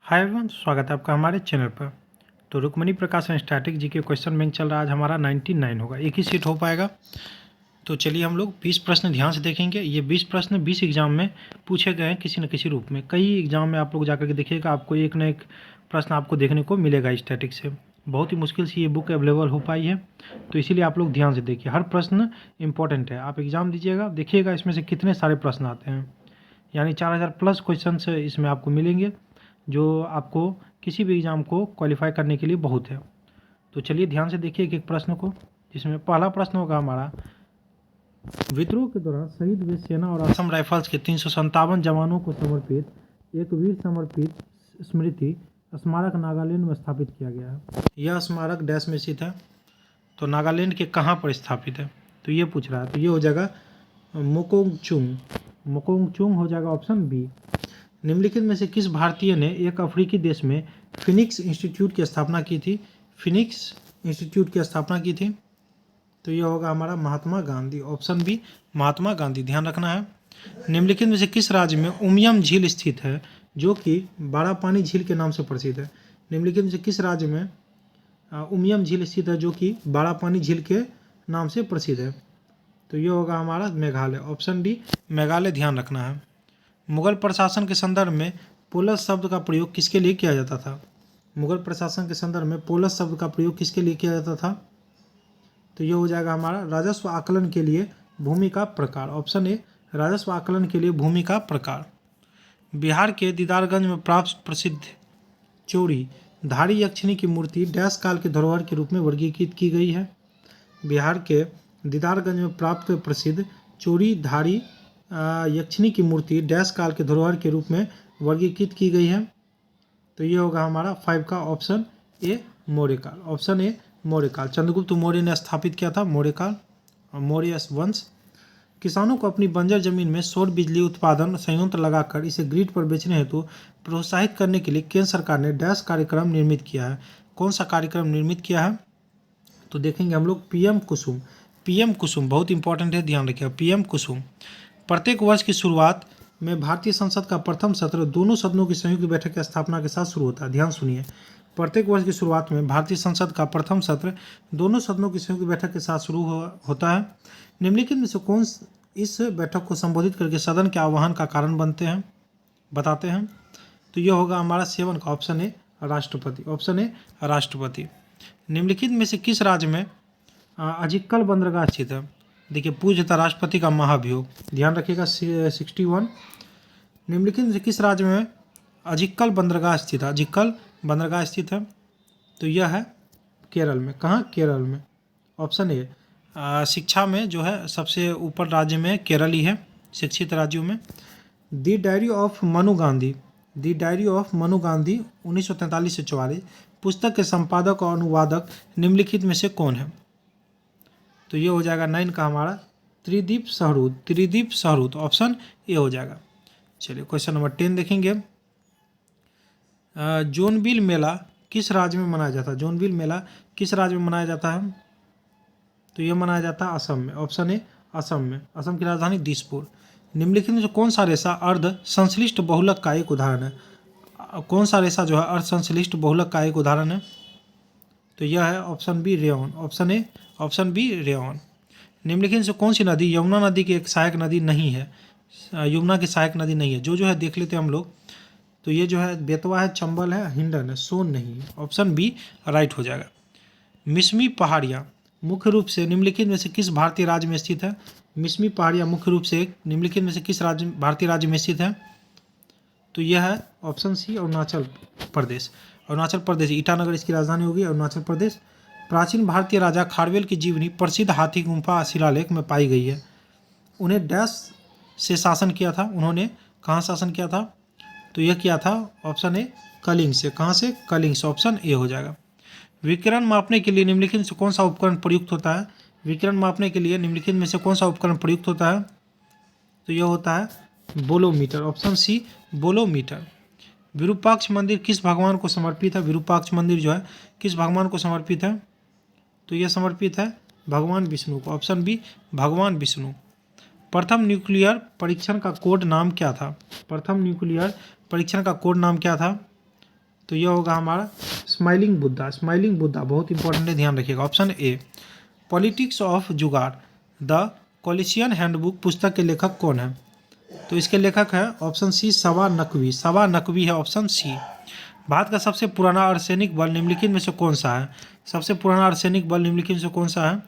Hi everyone, स्वागत है आपका हमारे चैनल पर। तो रुक्मणी प्रकाशन स्टैटिक जी के क्वेश्चन बैंक चल रहा है। आज हमारा 99 होगा, एक ही सीट हो पाएगा। तो चलिए हम लोग 20 प्रश्न ध्यान से देखेंगे। ये 20 प्रश्न 20 एग्जाम में पूछे गए हैं किसी न किसी रूप में। कई एग्जाम में आप लोग जाकर के देखिएगा, आपको एक न एक प्रश्न आपको देखने को मिलेगा स्टैटिक से। बहुत ही मुश्किल से ये बुक अवेलेबल हो पाई है, तो इसीलिए आप लोग ध्यान से देखिए। हर प्रश्न इंपॉर्टेंट है। आप एग्ज़ाम दीजिएगा, देखिएगा इसमें से कितने सारे प्रश्न आते हैं। यानी 4000 प्लस क्वेश्चन इसमें आपको मिलेंगे, जो आपको किसी भी एग्ज़ाम को क्वालिफाई करने के लिए बहुत है। तो चलिए ध्यान से देखिए एक एक प्रश्न को। जिसमें पहला प्रश्न होगा हमारा, विद्रोह के दौरान शहीद हुए सेना और असम राइफल्स के 357 जवानों को समर्पित एक वीर समर्पित स्मृति स्मारक नागालैंड में स्थापित किया गया है। यह स्मारक डैश में स्थित है, तो नागालैंड के कहाँ पर स्थापित है, तो ये पूछ रहा है। तो ये हो जाएगा मोकोंगचुंग। मोकोंगचुंग हो जाएगा ऑप्शन बी। निम्नलिखित में से किस भारतीय ने एक अफ्रीकी देश में फिनिक्स इंस्टीट्यूट की स्थापना की थी? फिनिक्स इंस्टीट्यूट की स्थापना की थी, तो यह होगा हमारा महात्मा गांधी। ऑप्शन बी महात्मा गांधी, ध्यान रखना है। निम्नलिखित में से किस राज्य में उमियम झील स्थित है, जो कि बाड़ापानी झील के नाम से प्रसिद्ध है? निम्नलिखित में से किस राज्य में उमियम झील स्थित है, जो कि बाड़ापानी झील के नाम से प्रसिद्ध है? तो यह होगा हमारा मेघालय। ऑप्शन डी मेघालय, ध्यान रखना है। मुगल प्रशासन के संदर्भ में पोलस शब्द का प्रयोग किसके लिए किया जाता था? मुगल प्रशासन के संदर्भ में पोलस शब्द का प्रयोग किसके लिए किया जाता था? तो ये हो जाएगा हमारा राजस्व आकलन के लिए भूमि का प्रकार। ऑप्शन ए राजस्व आकलन के लिए भूमि का प्रकार। बिहार के दीदारगंज में प्राप्त प्रसिद्ध चौड़ी धारी यक्षिणी की मूर्ति डैश काल के धरोहर के रूप में वर्गीकृत की गई है। बिहार के दीदारगंज में प्राप्त प्रसिद्ध चौड़ी धारी यक्षिणी की मूर्ति डैश काल के धरोहर के रूप में वर्गीकृत की गई है। तो ये होगा हमारा 5 का ऑप्शन ए मौर्यकाल। ऑप्शन ए मौर्यकाल। चंद्रगुप्त मौर्य ने स्थापित किया था मौर्यकाल, मौर्य वंश। किसानों को अपनी बंजर जमीन में सौर बिजली उत्पादन संयंत्र लगाकर इसे ग्रिड पर बेचने हेतु प्रोत्साहित करने के लिए केंद्र सरकार ने डैश कार्यक्रम निर्मित किया है। कौन सा कार्यक्रम निर्मित किया है? तो देखेंगे हम लोग पीएम कुसुम। पीएम कुसुम बहुत इंपॉर्टेंट है, ध्यान रखिएगा। पीएम कुसुम। प्रत्येक वर्ष की शुरुआत में भारतीय संसद का प्रथम सत्र दोनों सदनों की संयुक्त बैठक की स्थापना के साथ शुरू होता है। ध्यान सुनिए, प्रत्येक वर्ष की शुरुआत में भारतीय संसद का प्रथम सत्र दोनों सदनों की संयुक्त बैठक के साथ शुरू होता है। निम्नलिखित में से कौन इस बैठक को संबोधित करके सदन के आह्वान का कारण बताते हैं? तो यह होगा हमारा 7 का ऑप्शन ए राष्ट्रपति। ऑप्शन ए राष्ट्रपति। निम्नलिखित में से किस राज्य में अजिक्कल बंदरगाह स्थित है? देखिए, पूज्यता राष्ट्रपति का महाभियोग, ध्यान रखिएगा 61। निम्नलिखित में से किस राज्य में अजिक्कल बंदरगाह स्थित है? अजिक्कल बंदरगाह स्थित है, तो यह है केरल में। कहाँ? केरल में। Option A. शिक्षा में जो है सबसे ऊपर राज्य में केरल ही है, शिक्षित राज्यों में। The diary of Manu Gandhi, the diary of Manu Gandhi 1943 से 44 पुस्तक के संपादक और अनुवादक निम्नलिखित में से कौन है? तो ये हो जाएगा 9 का हमारा त्रिदीप सहरूद। त्रिदीप सहरूद, ऑप्शन ए हो जाएगा। चलिए क्वेश्चन नंबर 10 देखेंगे। जोनबिल मेला किस राज्य में मनाया जाता है? जोनबिल मेला किस राज्य में मनाया जाता है? तो ये मनाया जाता है असम में। ऑप्शन ए असम में। असम की राजधानी दिसपुर। निम्नलिखित में से कौन सा रेशा अर्ध संश्लिष्ट बहुलक का एक उदाहरण है? कौन सा रेशा जो है अर्ध संश्लिष्ट बहुलक का एक उदाहरण है? तो यह है option B rayon. Option A option B rayon. निम्नलिखित से कौन सी नदी यमुना नदी की एक सहायक नदी नहीं है? यमुना की सहायक नदी नहीं है। जो है देख लेते हैं हम लोग। तो ये जो है बेतवा है, चंबल है, हिंडन है, सोन नहीं है। ऑप्शन बी राइट हो जाएगा। मिसमी पहाड़ियाँ मुख्य रूप से निम्नलिखित में से किस भारतीय राज्य में स्थित है? मिसमी पहाड़ियाँ मुख्य रूप से निम्नलिखित में से किस भारतीय राज्य में स्थित है? तो यह है ऑप्शन सी अरुणाचल प्रदेश। अरुणाचल प्रदेश, ईटानगर इसकी राजधानी होगी, अरुणाचल प्रदेश। प्राचीन भारतीय राजा खारवेल की जीवनी प्रसिद्ध हाथी गुम्फा शिलालेख में पाई गई है। उन्हें डैश से शासन किया था? उन्होंने कहाँ शासन किया था? तो यह किया था ऑप्शन ए कलिंग से। कहाँ से? कलिंग से। ऑप्शन ए हो जाएगा। विकिरण मापने के लिए निम्नलिखित में से कौन सा उपकरण प्रयुक्त होता है? विकिरण मापने के लिए निम्नलिखित में से कौन सा उपकरण प्रयुक्त होता है? तो यह होता है bolometer. Option C bolometer. Virupaksha मंदिर किस भगवान को समर्पित है? विरूपाक्ष मंदिर जो है किस भगवान को समर्पित है? तो यह समर्पित है भगवान विष्णु को। ऑप्शन बी भगवान विष्णु। प्रथम न्यूक्लियर परीक्षण का कोड नाम क्या था? प्रथम न्यूक्लियर परीक्षण का कोड नाम क्या था? तो यह होगा हमारा स्माइलिंग बुद्धा। स्माइलिंग बुद्धा बहुत इंपॉर्टेंट है, ध्यान रखिएगा। ऑप्शन ए पॉलिटिक्स ऑफ जुगाड़ द कॉलिशियन हैंडबुक पुस्तक के लेखक कौन है? तो इसके लेखक है ऑप्शन सी सवा नकवी। सवा नकवी है ऑप्शन सी। भारत का सबसे पुराना अर्धसैनिक बल निम्नलिखित में से कौन सा है? सबसे पुराना अर्धसैनिक बल निम्नलिखित में से कौन सा है?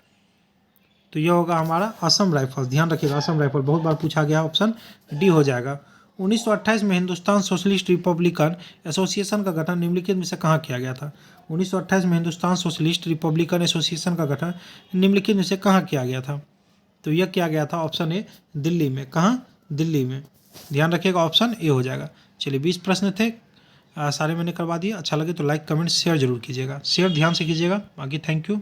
तो यह होगा हमारा असम राइफल। ध्यान रखिएगा, असम राइफल बहुत बार पूछा गया, ऑप्शन डी हो जाएगा। 1928 में हिंदुस्तान सोशलिस्ट रिपब्लिकन एसोसिएशन का गठन निम्नलिखित में से कहाँ किया गया था? 1928 में हिंदुस्तान सोशलिस्ट रिपब्लिकन एसोसिएशन का गठन निम्नलिखित में से कहाँ किया गया था? तो यह किया गया था ऑप्शन ए दिल्ली में। कहाँ? दिल्ली में। ध्यान रखिएगा, ऑप्शन ए हो जाएगा। चलिए 20 प्रश्न थे, सारे मैंने करवा दिए। अच्छा लगे तो लाइक कमेंट शेयर जरूर कीजिएगा। शेयर ध्यान से कीजिएगा। बाकी थैंक यू।